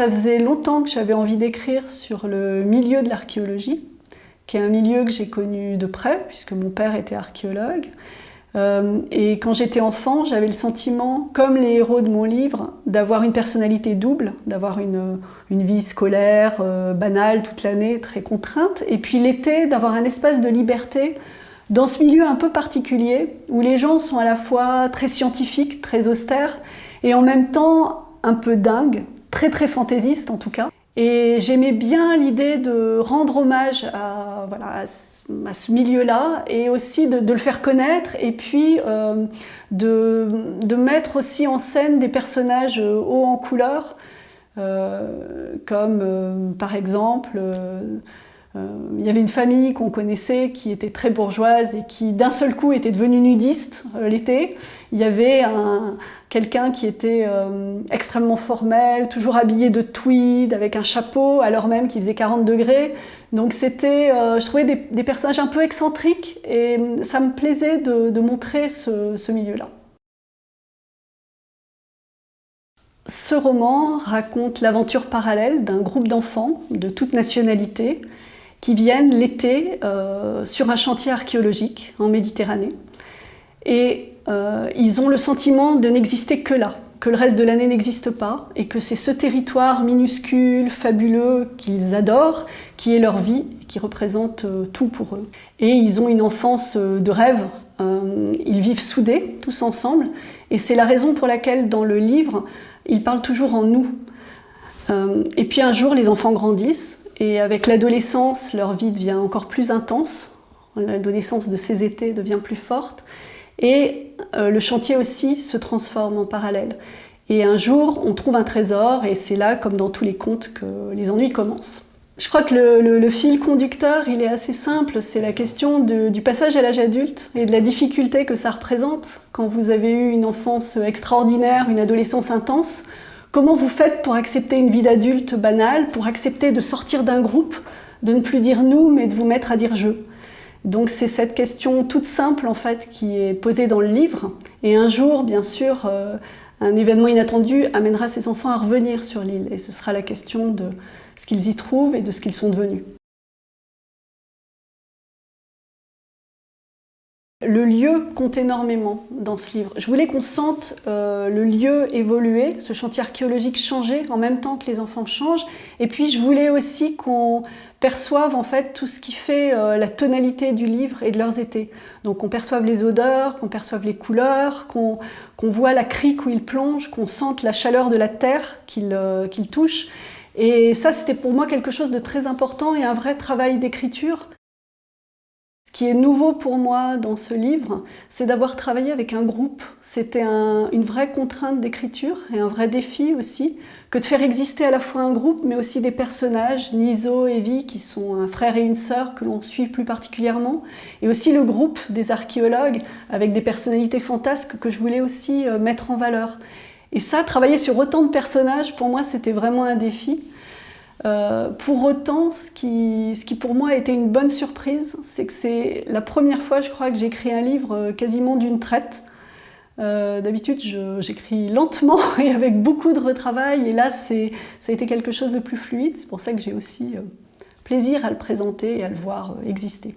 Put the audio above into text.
Ça faisait longtemps que j'avais envie d'écrire sur le milieu de l'archéologie, qui est un milieu que j'ai connu de près, puisque mon père était archéologue. Et quand j'étais enfant, j'avais le sentiment, comme les héros de mon livre, d'avoir une personnalité double, d'avoir une vie scolaire banale toute l'année, très contrainte, et puis l'été, d'avoir un espace de liberté dans ce milieu un peu particulier, où les gens sont à la fois très scientifiques, très austères, et en même temps un peu dingues, très fantaisistes en tout cas. Et j'aimais bien l'idée de rendre hommage à ce milieu-là et aussi de le faire connaître et puis de mettre aussi en scène des personnages hauts en couleur, comme par exemple... il y avait une famille qu'on connaissait qui était très bourgeoise et qui d'un seul coup était devenue nudiste l'été. Il y avait quelqu'un qui était extrêmement formel, toujours habillé de tweed, avec un chapeau, alors même qu'il faisait 40 degrés. Donc je trouvais des personnages un peu excentriques et ça me plaisait de montrer ce milieu-là. Ce roman raconte l'aventure parallèle d'un groupe d'enfants de toute nationalité qui viennent l'été sur un chantier archéologique en Méditerranée. Et ils ont le sentiment de n'exister que là, que le reste de l'année n'existe pas, et que c'est ce territoire minuscule, fabuleux, qu'ils adorent, qui est leur vie, qui représente tout pour eux. Et ils ont une enfance de rêve, ils vivent soudés, tous ensemble, et c'est la raison pour laquelle dans le livre, ils parlent toujours en nous. Et puis un jour, les enfants grandissent, et avec l'adolescence, leur vie devient encore plus intense. L'adolescence de ces étés devient plus forte. Et le chantier aussi se transforme en parallèle. Et un jour, on trouve un trésor, et c'est là, comme dans tous les contes, que les ennuis commencent. Je crois que le fil conducteur, il est assez simple. C'est la question du passage à l'âge adulte et de la difficulté que ça représente quand vous avez eu une enfance extraordinaire, une adolescence intense. Comment vous faites pour accepter une vie d'adulte banale, pour accepter de sortir d'un groupe, de ne plus dire nous, mais de vous mettre à dire je. Donc c'est cette question toute simple en fait qui est posée dans le livre. Et un jour, bien sûr, un événement inattendu amènera ces enfants à revenir sur l'île. Et ce sera la question de ce qu'ils y trouvent et de ce qu'ils sont devenus. Le lieu compte énormément dans ce livre. Je voulais qu'on sente le lieu évoluer, ce chantier archéologique changer en même temps que les enfants changent. Et puis je voulais aussi qu'on perçoive en fait tout ce qui fait la tonalité du livre et de leurs étés. Donc qu'on perçoive les odeurs, qu'on perçoive les couleurs, qu'on voit la crique où ils plongent, qu'on sente la chaleur de la terre qu'ils touchent. Et ça, c'était pour moi quelque chose de très important et un vrai travail d'écriture. Ce qui est nouveau pour moi dans ce livre, c'est d'avoir travaillé avec un groupe. C'était une vraie contrainte d'écriture et un vrai défi aussi, que de faire exister à la fois un groupe, mais aussi des personnages, Niso et Vi, qui sont un frère et une sœur que l'on suit plus particulièrement, et aussi le groupe des archéologues, avec des personnalités fantasques que je voulais aussi mettre en valeur. Et ça, travailler sur autant de personnages, pour moi, c'était vraiment un défi. Pour autant, ce qui pour moi a été une bonne surprise, c'est que c'est la première fois, je crois, que j'écris un livre quasiment d'une traite. D'habitude, j'écris lentement et avec beaucoup de retravail, et là, ça a été quelque chose de plus fluide. C'est pour ça que j'ai aussi plaisir à le présenter et à le voir exister.